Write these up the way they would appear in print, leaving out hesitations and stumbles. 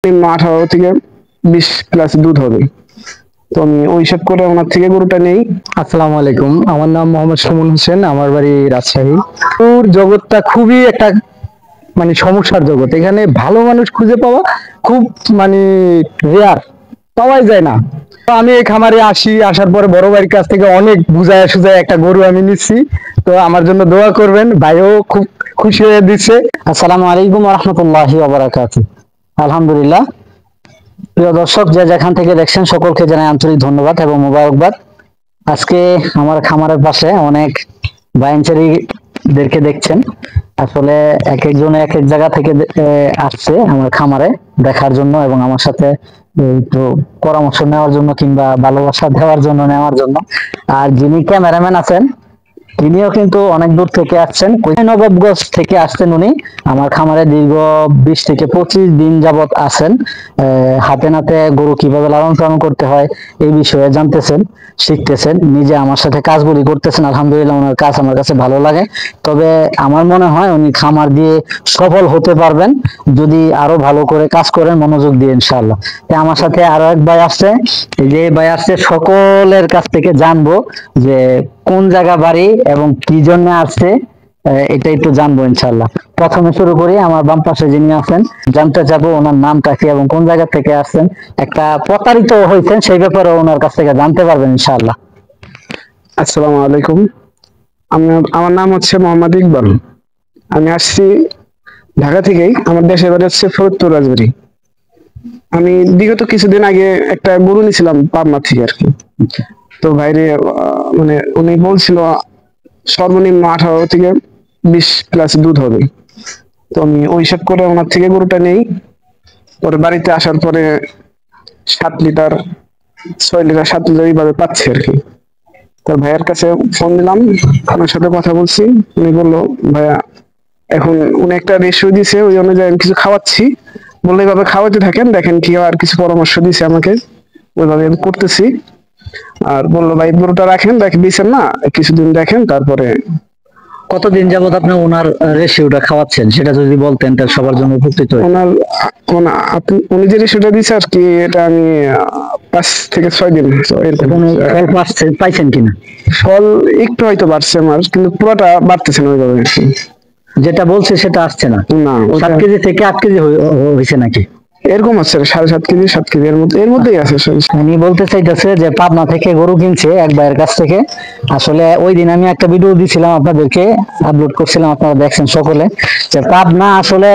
18 থেকে 20+ দুধ হবে। তো আমি ওই হিসাব করে ওনার থেকে গরুটা নেই। আসসালামু আলাইকুম, আমার নাম মোহাম্মদ সুমন হোসেন, আমার বাড়ি রাজশাহী। গরুর জগৎটা খুবই একটা সমস্যার জগৎ। এখানে ভালো মানুষ খুঁজে পাওয়া খুব রেয়ার, পাওয়াই যায় না। তো আমি এই খামারে আসার পরে বড় ভাইয়ের কাছ থেকে অনেক বুঝায় সুঝায় একটা গরু আমি নিচ্ছি। তো আমার জন্য দোয়া করবেন, ভাইও খুব খুশি হয়ে দিচ্ছে। আসসালামু আলাইকুম ওয়া রাহমাতুল্লাহি ওয়া বারাকাতুহু। আলহামদুলিল্লাহ, প্রিয় দর্শক যে যেখান থেকে দেখছেন সকলকে জানাই আন্তরিক ধন্যবাদ এবং মোবারকবাদ। আজকে আমার খামারের পাশে অনেক ভাইঞ্চারিদেরকে দেখছেন। আসলে এক একজনে এক এক জায়গা থেকে আসছে আমার খামারে দেখার জন্য এবং আমার সাথে একটু পরামর্শ নেওয়ার জন্য কিংবা ভালোবাসা দেওয়ার জন্য নেওয়ার জন্য। আর যিনি ক্যামেরাম্যান আছেন তিনিও কিন্তু অনেক দূর থেকে আসছেন, নবাবগঞ্জ থেকে আসছেন উনি। আমার খামারে দীর্ঘ 20 থেকে 25 দিন যাবত আছেন। হাতে নাতে গরু কিভাবে লালন পালন করতে হয় এই বিষয়ে জানতেছেন, শিখতেছেন, নিজে আমার সাথে কাজগুলি করতেছেন। আলহামদুলিল্লাহ, ওনার কাজ আমার কাছে ভালো লাগে। তবে আমার মনে হয় উনি খামার দিয়ে সফল হতে পারবেন যদি আরো ভালো করে কাজ করেন, মনোযোগ দিয়ে, ইনশাআল্লাহ। আমার সাথে আরো এক ভাই আসছে, এই যে ভাই আসছে, সকলের কাছ থেকে জানবো যে কোন জায়গা বাড়ি এবং কি জন্য আসছে, এটা একটু জানবো ইনশাআল্লাহ। প্রথমে শুরু করি, আমার বাম পাশে যিনি আছেন, জানতে চাবো ওনার নামটা কি এবং কোন জায়গা থেকে আসছেন। একটা প্রতারিত হয়েছেন সেই ব্যাপারে ওনার কাছ থেকে জানতে পারবেন ইনশাআল্লাহ। আসসালামু আলাইকুম, আমার নাম হচ্ছে মোহাম্মদ ইকবাল। আমি আসছি ঢাকা থেকেই। আমার দেশের বাড়ি হচ্ছে ফরিদপুর রাজবাড়ী। আমি বিগত কিছুদিন আগে একটা গরু নিয়েছিলাম পাবনা থেকে আর কি। তো ভাইরে উনি বলছিল সর্বনিম্ন 18 থেকে 20+ দুধ হবে। তো আমি ওই হিসাব করে ওনার থেকে গরুটা নেই। পরে বাড়িতে আসার পরে 7 লিটার 6 লিটার 7 লিটার এইভাবে পাচ্ছি আর কি। তো ভাইয়ের কাছে ফোন দিলাম, ওনার সাথে কথা বলছি। উনি বললো ভাইয়া এখন উনি একটা রেশিও দিছে, ওই অনুযায়ী আমি কিছু খাওয়াচ্ছি। বললো এইভাবে খাওয়াতে থাকেন, দেখেন কি আর কিছু পরামর্শ দিছে আমাকে, ওইভাবে আমি করতেছি। আর বললো ভাই গরুটা রাখেন, দিচ্ছেন না, কিছুদিন দেখেন তারপরে। কতদিন যাবত আপনি ওনার রেশিওটা খাওয়াচ্ছেন সেটা যদি বলতেন তাহলে সবার জন্য উপকৃত হতো। উনি যে রেশিওটা দিছে আর কি, এটা আমি 5 থেকে 6 দিন পাইছেন কিনা? ফল একটু হয়তো বাড়ছে আমার, কিন্তু পুরোটা বাড়তেছে না ওইভাবে আর কি। যেটা বলছে সেটা আসছে না? না, 7 কেজি থেকে 8 কেজি হয়েছে নাকি? এরকম আছে 7.5 কেজি 7 কেজি এর মধ্যেই আছে। উনি বলতে চাইতেছে যে পাবনা থেকে গরু কিনছে এক ভাইয়ের কাছ থেকে। আসলে ওই দিন আমি একটা ভিডিও দিছিলাম, আপনাদেরকে আপলোড করছিলাম, আপনারা দেখছেন সকলে, যে পাবনা আসলে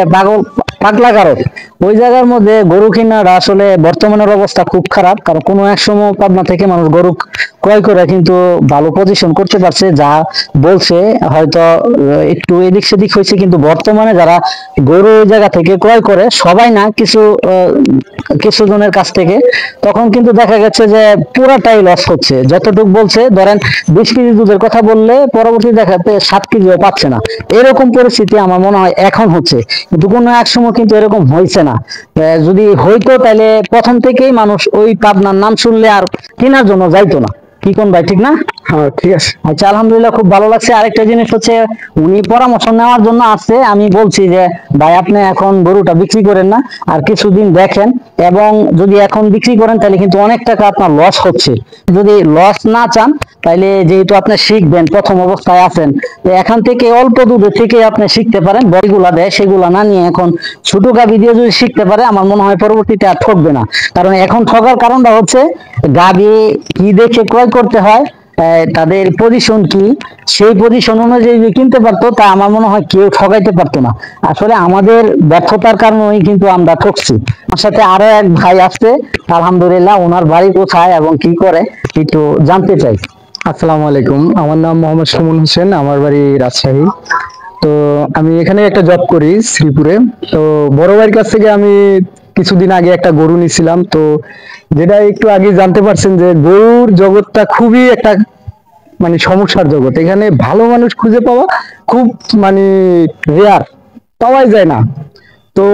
পাগলা কারক। ওই জায়গার মধ্যে গরু কেনার আসলে বর্তমানের অবস্থা খুব খারাপ। কারণ কোনো এক সময় পাবনা থেকে মানুষ গরু ক্রয় করে কিন্তু ভালো পজিশন করতে পারছে, যা বলছে হয়তো একটু এদিক সেদিক হয়েছে, কিন্তু বর্তমানে যারা গরু ওই জায়গা থেকে ক্রয় করে, সবাই না, কিছু জনের কাছ থেকে, তখন কিন্তু দেখা গেছে যে পুরাটাই লস হচ্ছে। যতটুকু বলছে, ধরেন 20 কেজি দুধের কথা বললে পরবর্তী দেখাতে 7 কেজিও পাচ্ছে না। এরকম পরিস্থিতি আমার মনে হয় এখন হচ্ছে, কিন্তু কোনো এক সময় কিন্তু এরকম হয়েছে না। যদি হইতো তাহলে প্রথম থেকেই মানুষ ওই পাবনার নাম শুনলে আর কেনার জন্য যাইতো না। কি কোন ভাই, ঠিক না? হ্যাঁ, ঠিক আছে। আচ্ছা, আলহামদুলিল্লাহ, খুব ভালো লাগছে। আরেকটা জিনিস হচ্ছে, উনি পরামর্শ নেওয়ার জন্য আসছে। আমি বলছি যে ভাই আপনি এখন গরুটা বিক্রি করেন না, আর কিছুদিন দেখেন, এবং যদি এখন বিক্রি করেন তাহলে কিন্তু অনেক টাকা আপনার লস হচ্ছে। যদি লস না চান তাহলে, যেহেতু আপনি শিখবেন, প্রথম অবস্থায় আছেন, এখান থেকে অল্প দুধের থেকে আপনি শিখতে পারেন। বড়িগুলা দেয় সেগুলা না নিয়ে এখন ছোট গাভী দিয়ে যদি শিখতে পারে, আমার মনে হয় পরবর্তীতে আর ঠকবে না। কারণ এখন ঠকার কারণটা হচ্ছে গাভী কি দেখে ক্রয় করতে হয়, তাদের পজিশন কি, সেই পজিশন অনুযায়ী যদি কিনতে পারতো, তা আমার মনে হয় কেউ ঠকাইতে পারতো না। আসলে আমাদের ব্যর্থতার কারণেই কিন্তু আমরা ঠকছি। আমার সাথে আরো এক ভাই আসছে, আলহামদুলিল্লাহ, ওনার বাড়ি কোথায় এবং কি করে একটু জানতে চাই। আসসালামু আলাইকুম, আমার নাম মোহাম্মদ সুমন হোসেন, আমার বাড়ি রাজশাহী। তো আমি এখানে একটা জব করি শ্রীপুরে। তো বড় ভাইয়ের কাছ থেকে আমি কিছুদিন আগে একটা গরু নিয়েছিলাম। তো যেটা একটু আগে জানতে পারছেন যে গরুর জগৎটা খুবই একটা সমস্যার জগৎ। এখানে ভালো মানুষ খুঁজে পাওয়া খুব রেয়ার, পাওয়াই যায় না। তো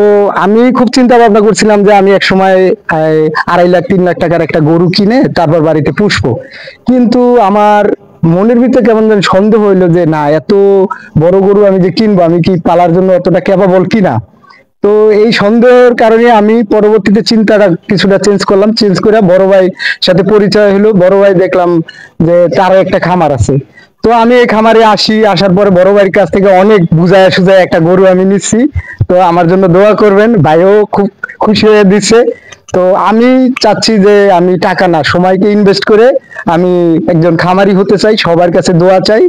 আমি খুব চিন্তা ভাবনা করছিলাম যে আমি এক সময় 2.5 লাখ 3 লাখ টাকার একটা গরু কিনে তারপর বাড়িতে পুষবো। কিন্তু আমার মনের ভিতরে কেমন যেন সন্দেহ হইলো যে না, এত বড় গরু আমি যে কিনবো, আমি কি পালার জন্য অতটা ক্যাপাবল কিনা। তো এই সন্দেহের কারণে আমি পরবর্তীতে চিন্তাটা কিছুটা চেঞ্জ করলাম, চেঞ্জ করে বড় ভাই সাথে পরিচয় হলো। বড় ভাই দেখলাম যে তারও একটা খামার আছে। তো আমি এই খামারে আসি, আসার পরে বড় ভাইয়ের কাছ থেকে অনেক বুঝায় সুঝায় একটা গরু আমি নিচ্ছি। তো আমার জন্য দোয়া করবেন, ভাইও খুব খুশি হয়ে দিচ্ছে। তো আমি চাচ্ছি যে আমি টাকা না, সময়কে ইনভেস্ট করে আমি একজন খামারি হতে চাই, সবার কাছে দোয়া চাই,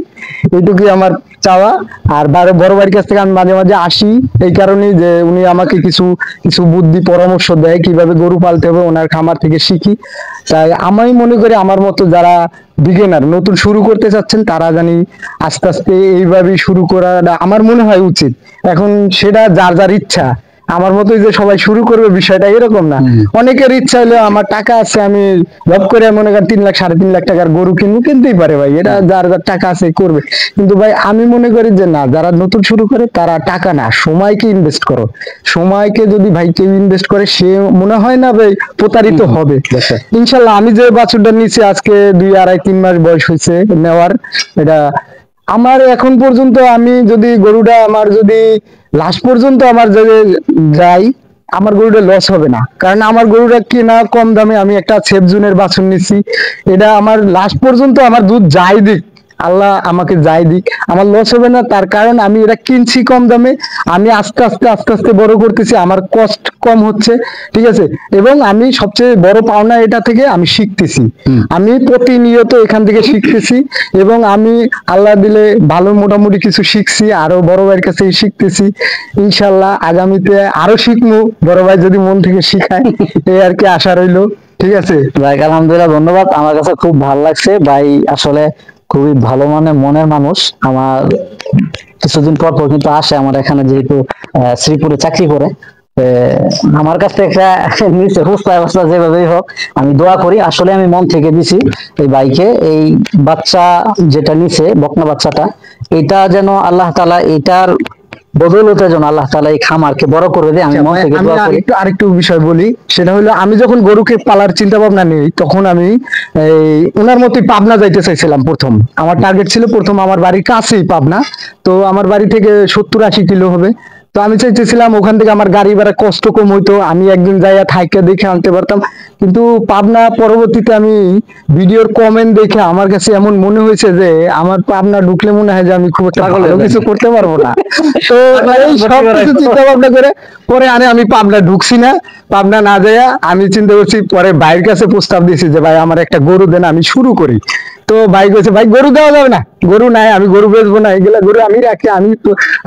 এইটুকুই আমার চাওয়া। আর বড় ভাইয়ের কাছ থেকে আমি মাঝে মাঝে আসি এই কারণেই যে উনি আমাকে কিছু কিছু বুদ্ধি পরামর্শ দেয় কিভাবে গরু পালতে হবে, ওনার খামার থেকে শিখি। তাই আমি মনে করি আমার মতো যারা বিগিনার নতুন শুরু করতে চাচ্ছেন তারা জানি আস্তে আস্তে এইভাবেই শুরু করাটা আমার মনে হয় উচিত। এখন সেটা যার যার ইচ্ছা, আমার মতোই যে সবাই শুরু করবে বিষয়টা এরকম না। অনেকের ইচ্ছা হলো আমার টাকা আছে, আমি জব করে মনে করেন 3 লাখ 3.5 লাখ টাকার গরু কিনবো, কিনতেই পারে ভাই, এটা যার যার টাকা আছে করবে। কিন্তু ভাই আমি মনে করি যে না, যারা নতুন শুরু করে তারা টাকা না, সময়কে ইনভেস্ট করো। সময়কে যদি ভাই কেউ ইনভেস্ট করে সে মনে হয় না ভাই প্রতারিত হবে। ইনশাল্লাহ আমি যে বাছুরটা নিচে আজকে 2 2.5 3 মাস বয়স হয়েছে নেওয়ার, এটা আমার এখন পর্যন্ত আমি যদি গরুটা আমার যদি লাস্ট পর্যন্ত আমার যদি যাই, আমার গরুটা লস হবে না। কারণ আমার গরুটা কেনা কম দামে, আমি একটা সেফ জোনের বাছুর নিচ্ছি। এটা আমার লাস্ট পর্যন্ত আমার দুধ যাই দিক, আল্লাহ আমাকে যাই দিক, আমার লস হবে না। তার কারণ আমি এটা কিনছি কম দামে, আমি আস্তে আস্তে আস্তে আস্তে বড় করতেছি, আমার কষ্ট কম হচ্ছে, ঠিক আছে। এবং আমি সবচেয়ে বড় পাওনা এটা থেকে আমি শিখতেছি, আমি প্রতিনিয়ত এখান থেকে শিখতেছি। এবং আমি আল্লাহ দিলে ভালো মোটামুটি কিছু শিখছি, আরো বড় ভাইয়ের কাছে শিখতেছি। ইনশাল্লাহ আগামীতে আরো শিখবো, বড় ভাই যদি মন থেকে শিখায়, এই আর কি আশা রইলো। ঠিক আছে ভাই, আলহামদুলিল্লাহ, ধন্যবাদ। আমার কাছে খুব ভালো লাগছে ভাই, আসলে খুবই ভালো মনের মানুষ। আমার কিছুদিন পর পর কিন্তু আসে আমার এখানে, যেহেতু শ্রীপুরে চাকরি করে। আমার কাছ থেকে একটা নিচে হুস্তা অবস্থা যেভাবেই হোক, আমি দোয়া করি। আসলে আমি মন থেকে দিছি এই ভাইকে, এই বাচ্চা যেটা নিচে বকনা বাচ্চাটা, এটা যেন আল্লাহ তাআলা এটার বদৌলতে যেন আল্লাহ তাআলা এই খামারকে বড় করে দেয়। আমি মন থেকে আমি দোয়া করি। আরেকটু বিষয় বলি, সেটা হলো আমি যখন গরুকে পালার চিন্তা ভাবনা নেই, তখন আমি এই ওনার মতোই পাবনা যাইতে চাইছিলাম। প্রথম আমার টার্গেট ছিল, প্রথম আমার বাড়ির কাছেই পাবনা, তো আমার বাড়ি থেকে 70-80 কিলো হবে। তো আমি চাইতেছিলাম ওখান থেকে আমার গাড়ি ভাড়া কষ্ট কম হইতো, আমি একদিন যাইয়া থাইকা দেখে আনতে পারতাম। কিন্তু পাবনা পরবর্তীতে আমি ভিডিওর কমেন্ট দেখে আমার কাছে এমন মনে হয়েছে যে আমার পাবনা ঢুকলে মনে হয় যে আমি খুব একটা ভালো কিছু করতে পারবো না। তো এই সব কিছু চিন্তা ভাবনা করে পরে আমি পাবনা ঢুকছি না। পাবনা না যাইয়া আমি চিন্তা করছি, পরে ভাইয়ের কাছে প্রস্তাব দিয়েছি যে ভাই আমার একটা গরু দেন, আমি শুরু করি। তো ভাই কইছে ভাই গরু দেওয়া যাবে না, গরু নাই, আমি গরু বেচবো না, এগুলা গরু আমি রাখি,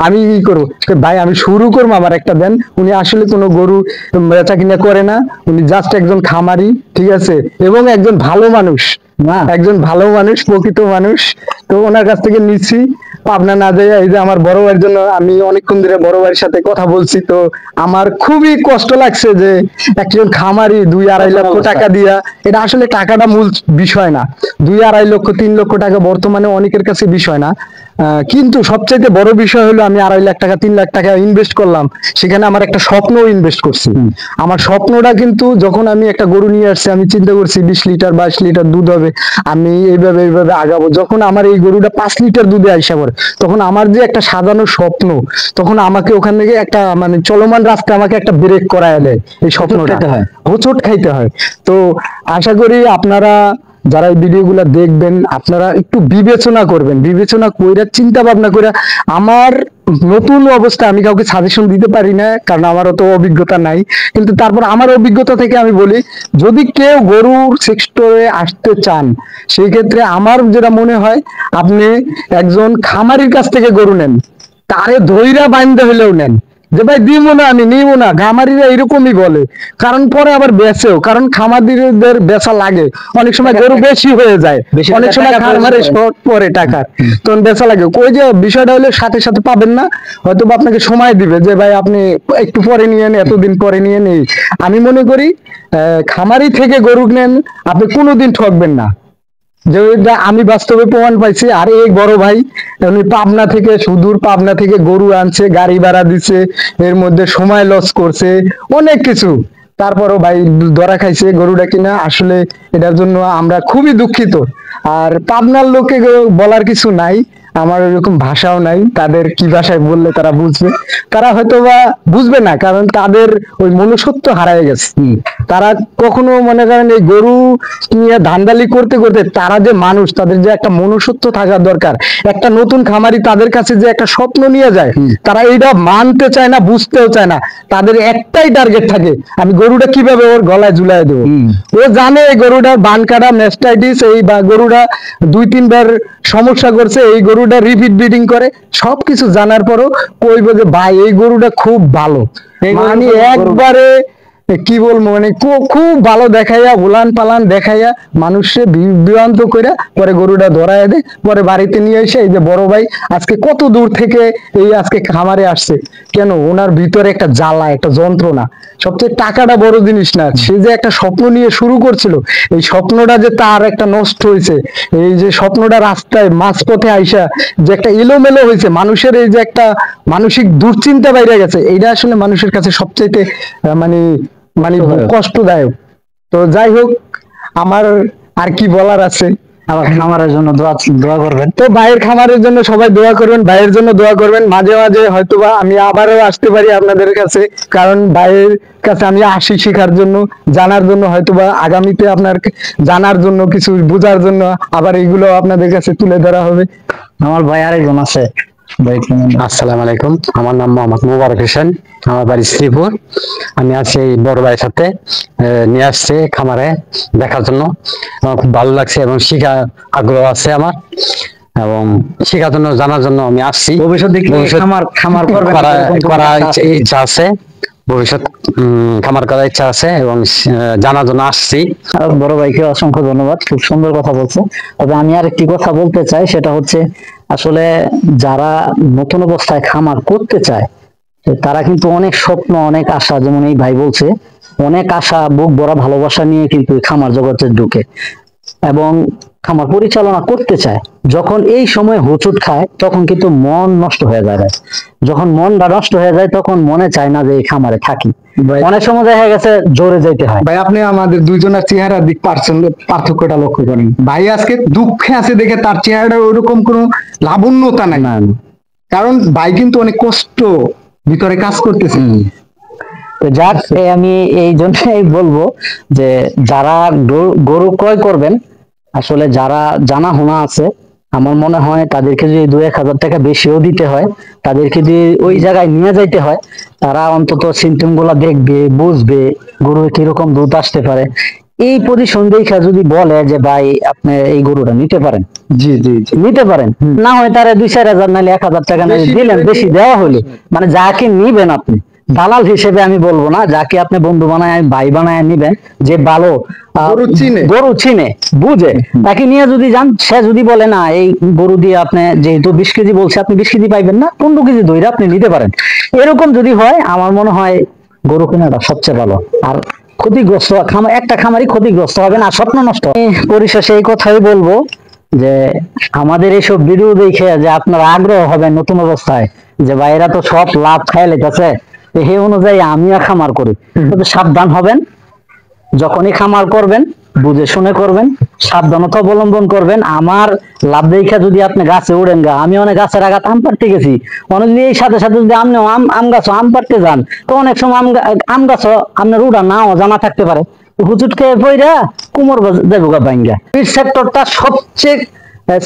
আমি কি করবো। ভাই আমি শুরু করবো, আমার একটা দেন। উনি আসলে কোনো গরু বেচা কিনা করে না, উনি জাস্ট একজন খামারি, ঠিক আছে, এবং একজন ভালো মানুষ, একজন ভালো মানুষ, প্রকৃত মানুষ। তো ওনার কাছ থেকে নিচ্ছি। পাবনা না যাই, এই যে আমার বড় ভাইয়ের জন্য আমি অনেকক্ষণ ধরে বড় ভাইয়ের সাথে কথা বলছি। তো আমার খুবই কষ্ট লাগছে যে একজন খামারি 2-2.5 লক্ষ টাকা দিয়া, এটা আসলে টাকাটা মূল বিষয় না, 2-2.5 লক্ষ 3 লক্ষ টাকা বর্তমানে অনেকের কাছে বিষয় না। কিন্তু সবচাইতে বড় বিষয় হলো আমি 2.5 লাখ টাকা 3 লাখ টাকা ইনভেস্ট করলাম, সেখানে আমার একটা স্বপ্ন ইনভেস্ট করছি। আমার স্বপ্নটা কিন্তু যখন আমি একটা গরু নিয়ে আসছি, আমি চিন্তা করছি 20 লিটার 22 লিটার দুধ হবে, আমি এইভাবে এইভাবে আগাবো। যখন আমার এই গরুটা 5 লিটার দুধে আইসা পড়ে, তখন আমার যে একটা সাজানো স্বপ্ন, তখন আমাকে ওখান থেকে একটা মানে চলমান রাস্তা আমাকে একটা ব্রেক করায় দেয়, এই স্বপ্নটা হোঁচট খাইতে হয়। তো আশা করি আপনারা যারা এই ভিডিওগুলো দেখবেন, আপনারা একটু বিবেচনা করবেন, বিবেচনা কইরা চিন্তা ভাবনা করে। আমার নতুন অবস্থা, আমি কাউকে সাজেশন দিতে পারি না, কারণ আমার অত অভিজ্ঞতা নাই। কিন্তু তারপর আমার অভিজ্ঞতা থেকে আমি বলি, যদি কেউ গরুর সেক্টরে আসতে চান, সেই ক্ষেত্রে আমার যেটা মনে হয়, আপনি একজন খামারির কাছ থেকে গরু নেন, তারে ধইরা বাইন্দা হলেও নেন, যে ভাই দিব না, আমি নিব না। খামারিরা এরকমই বলে, কারণ পরে আবার বেচেও, কারণ খামারিদের বেচা লাগে, অনেক সময় গরু বেশি হয়ে যায়, অনেক সময় খামারে শর্ট পরে টাকার, তখন বেচা লাগে। ওই যে বিষয়টা হলে সাথে সাথে পাবেন না, হয়তো আপনাকে সময় দিবে যে ভাই আপনি একটু পরে নিয়ে নেন, এতদিন পরে নিয়ে নেই। আমি মনে করি খামারি থেকে গরু নেন, আপনি কোনোদিন ঠকবেন না, যেটা আমি বাস্তবে প্রমাণ পাইছি। আর এই বড় ভাই উনি পাবনা থেকে, সুদূর পাবনা থেকে গরু আনছে, গাড়ি ভাড়া দিচ্ছে, এর মধ্যে সময় লস করছে, অনেক কিছু, তারপরও ভাই ধরা খাইছে গরুটা কিনা। আসলে এটার জন্য আমরা খুবই দুঃখিত। আর পাবনার লোকে বলার কিছু নাই, আমার ওরকম ভাষাও নাই, তাদের কি ভাষায় বললে তারা বুঝবে, তারা হয়তো বা বুঝবে না, কারণ তাদের ওই মনুষ্যত্ব হারায় গেছে। তারা কখনো মনে করেন এই গরু নিয়ে ধান্দালি করতে করতে, তারা যে মানুষ, তাদের যে একটা মনুষ্যত্ব থাকার দরকার, একটা নতুন খামারি তাদের কাছে যে একটা স্বপ্ন নিয়ে যায়, তারা এইটা মানতে চায় না, বুঝতেও চায় না। তাদের একটাই টার্গেট থাকে, আমি গরুটা কিভাবে ওর গলায় ঝুলাই দেবো। ও জানে এই গরুটার বান কাটা, ম্যাস্টাইটিস, এই বা গরুটা 2-3 বার সমস্যা করছে, এই গরুটা রিপিট ব্রিডিং করে, সবকিছু জানার পরও কইবো যে ভাই এই গরুটা খুব ভালো, মানে একবারে কি বলবো, মানে খুব ভালো দেখাইয়া, উলান পালান দেখাইয়া মানুষে বিভ্রান্ত কইরা পরে গরুটা ধরায় দেয়, পরে বাড়িতে নিয়ে এসে এই যে বড় ভাই আজকে কত দূর থেকে এই আজকে খামারে আসছে, কেন ওনার ভিতরে একটা জ্বালা, একটা যন্ত্রণা। সবচেয়ে টাকাটা বড় জিনিস না, সে যে একটা স্বপ্ন নিয়ে শুরু করছিল, এই স্বপ্নটা যে তার একটা নষ্ট হয়েছে, এই যে স্বপ্নটা রাস্তায় মাঝপথে আইসা যে একটা এলোমেলো হয়েছে, মানুষের এই যে একটা মানসিক দুশ্চিন্তা বাইরে গেছে, এইটা আসলে মানুষের কাছে সবচাইতে মানে মানে কষ্টদায়ক। তো যাই হোক, আমার আর কি বলার আছে, আমার খামারের জন্য দোয়া করবেন। তো ভাইয়ের খামারের জন্য সবাই দোয়া করবেন, ভাইয়ের জন্য দোয়া করবেন। মাঝে মাঝে হয়তোবা আমি আবারও আসতে পারি আপনাদের কাছে, কারণ ভাইয়ের কাছে আমি আসি শেখার জন্য, জানার জন্য, হয়তোবা আগামীতে আপনার জানার জন্য, কিছু বোঝার জন্য আবার এগুলো আপনাদের কাছে তুলে ধরা হবে। আমার ভাই আরেকজন আছে, ভাই আসসালামু আলাইকুম, আমার নাম মোহাম্মদ মোবারক হোসেন, আমার বাড়ি শ্রীপুর। আমি আছি এই বড় ভাইয়ের সাথে, নিয়ে আসছে খামারে দেখার জন্য। আমার খুব ভালো লাগছে এবং শিখা আগ্রহ আছে আমার, এবং শেখার জন্য, জানার জন্য আমি আসছি। ভবিষ্যতে কি খামার করবেন করার ইচ্ছা আছে, ভবিষ্যৎ খামার করার ইচ্ছা আছে এবং জানার জন্য আসছি। বড় ভাইকে অসংখ্য ধন্যবাদ, খুব সুন্দর কথা বলছে। তবে আমি আর একটি কথা বলতে চাই, সেটা হচ্ছে আসলে যারা নতুন অবস্থায় খামার করতে চায়, তারা কিন্তু অনেক স্বপ্ন, অনেক আশা, যেমন এই ভাই বলছে, অনেক আশা, বুক ভরা ভালোবাসা নিয়ে কিন্তু খামার জগতে ঢুকে এবং খামার পরিচালনা করতে চায়। যখন এই সময় হোঁচট খায়, তখন কিন্তু মন নষ্ট হয়ে যায়। যখন মনটা নষ্ট হয়ে যায়, তখন মনে চায় না যে এই খামারে থাকি। অনেক সময় দেখা গেছে জোরে যাইতে হয়। ভাই আপনি আমাদের দুইজনের চেহারার দিক পার্থক্যটা লক্ষ্য করেন। ভাই আজকে দুঃখে আছে দেখে তার চেহারাটা ওরকম কোনো লাবণ্যতা নাই, কারণ ভাই কিন্তু অনেক কষ্ট ভিতরে কাজ করতেছে। তো যাক, আমি এই জন্যই বলবো যে যারা গরু ক্রয় করবেন, আসলে যারা জানা শোনা আছে, আমার মনে হয় তাদেরকে যদি 2-1 হাজার টাকা বেশিও দিতে হয়, তাদেরকে যদি ওই জায়গায় নিয়ে যাইতে হয়, তারা অন্তত সিমটম গুলা দেখবে, বুঝবে গরু কিরকম দুধ আসতে পারে। এই পজিশন দেখা যদি বলে যে ভাই আপনি এই গরুটা নিতে পারেন, জি জি নিতে পারেন, না হয় তারা 2-4 হাজার নাহলে 1 হাজার টাকা দিলেন, বেশি দেওয়া হলো, মানে যাকে নিবেন আপনি দালাল হিসেবে আমি বলবো না, যাকে আপনি বন্ধু বানায়, ভাই বানায় নিবেন, যে ভালো গরু চিনে বুঝে, তাকে নিয়ে যদি যান, সে যদি বলে না এই গরু দিয়ে আপনি যেহেতু 20 কেজি বলছে, আপনি 20 কেজি পাইবেন না, 15 কেজি ধরে আপনি নিতে পারেন, এরকম যদি হয়, আমার মনে হয় গরু কেনাটা সবচেয়ে ভালো। আর ক্ষতিগ্রস্ত একটা খামারই ক্ষতিগ্রস্ত হবে না, স্বপ্ন নষ্ট। পরিশেষে এই কথাই বলবো যে আমাদের এইসব ভিডিও দেখে যে আপনারা আগ্রহ হবেন নতুন অবস্থায়, যে ভাইরা তো সব লাভ খাই লেগেছে, এই অনুযায়ী আমিও খামার করি, তবে সাবধান হবেন। যখনই খামার করবেন বুঝে শুনে করবেন, সাবধানতা অবলম্বন করবেন। আমার লাভ দেখা যদি আপনি গাছে উড়েন গা, আমি অনেক গাছের আঘাত আম পাড়তে গেছি, অনেক যদি এই সাথে সাথে যদি আপনি আম গাছ আম পাড়তে যান, তো অনেক সময় আম গাছ আপনার উড়া নাও জানা থাকতে পারে, হুচুট খেয়ে পইরা কুমোর যাবো গা ভাঙ্গা। এই সেক্টরটা সবচেয়ে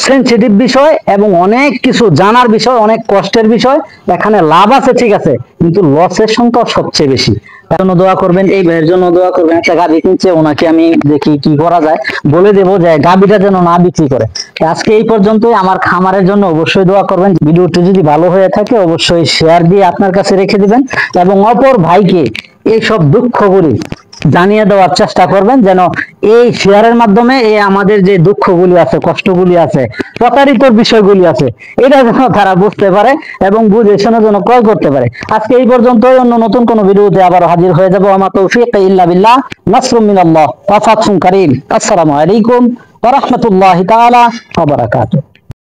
সেনসিটিভ বিষয় এবং অনেক কিছু জানার বিষয়, অনেক কষ্টের বিষয়। এখানে লাভ আছে ঠিক আছে, কিন্তু লসের সংখ্যা সবচেয়ে বেশি। জন্য দোয়া করবেন, এই ভাইয়ের জন্য দোয়া করবেন। একটা গাভী কিনছে, ওনাকে আমি দেখি কি করা যায়, বলে দেবো যে গাভীটা যেন না বিক্রি করে। আজকে এই পর্যন্তই। আমার খামারের জন্য অবশ্যই দোয়া করবেন। ভিডিওটি যদি ভালো হয়ে থাকে অবশ্যই শেয়ার দিয়ে আপনার কাছে রেখে দিবেন এবং অপর ভাইকে এইসব দুঃখগুলি জানিয়ে দেওয়ার চেষ্টা করবেন, যেন এই শেয়ারের মাধ্যমে এই আমাদের যে দুঃখগুলি আছে, কষ্টগুলি আছে, প্রতারিত বিষয়গুলি আছে, এটা যেন তারা বুঝতে পারে এবং বুঝে শুনে যেন ক্রয় করতে পারে। আজকে এই পর্যন্তই। অন্য নতুন কোনো ভিডিওতে আবার হাজির হয়ে যাব। আমা তৌফিক ইল্লা বিল্লাহ, নাসরুম মিনাল্লাহ ওয়া ফাতহুন কারীম। আসসালামু আলাইকুম ওয়া রাহমাতুল্লাহি তাআলা ওয়া বারাকাতুহু।